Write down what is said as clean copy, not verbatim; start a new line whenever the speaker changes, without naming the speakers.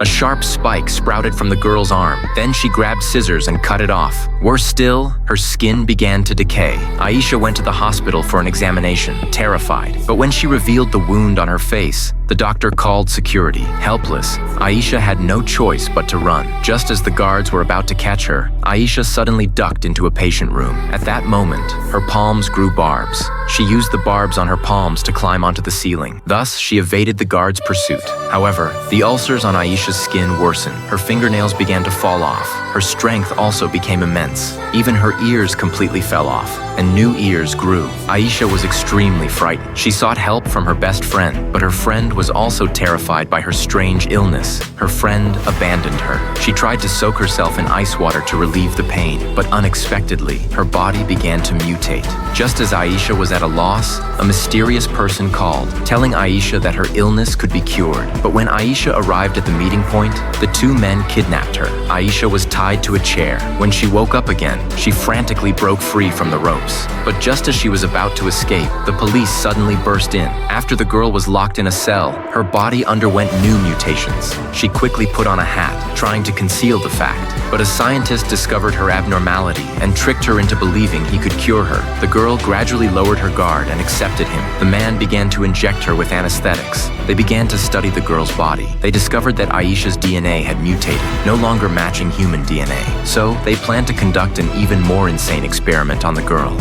A sharp spike sprouted from the girl's arm. Then she grabbed scissors and cut it off. Worse still, her skin began to decay. Aisha went to the hospital for an examination, terrified. But when she revealed the wound on her face, the doctor called security. Helpless, Aisha had no choice but to run. Just as the guards were about to catch her, Aisha suddenly ducked into a patient room. At that moment, her palms grew barbs. She used the barbs on her palms to climb onto the ceiling. Thus, she evaded the guards' pursuit. However, the ulcers on Aisha's skin worsened. Her fingernails began to fall off. Her strength also became immense. Even her ears completely fell off, and new ears grew. Aisha was extremely frightened. She sought help from her best friend, but her friend was also terrified by her strange illness. Her friend abandoned her. She tried to soak herself in ice water to relieve the pain, but unexpectedly, her body began to mutate. Just as Aisha was at a loss, a mysterious person called, telling Aisha that her illness could be cured. But when Aisha arrived at the meeting point, the two men kidnapped her. Aisha was tied to a chair. When she woke up again, she frantically broke free from the ropes. But just as she was about to escape, the police suddenly burst in. After the girl was locked in a cell, her body underwent new mutations. She quickly put on a hat, trying to conceal the fact. But a scientist discovered her abnormality and tricked her into believing he could cure her. The girl gradually lowered her guard and accepted him. The man began to inject her with anesthetics. They began to study the girl's body. They discovered that Aisha's DNA had mutated, no longer matching human DNA. So they planned to conduct an even more insane experiment on the girl.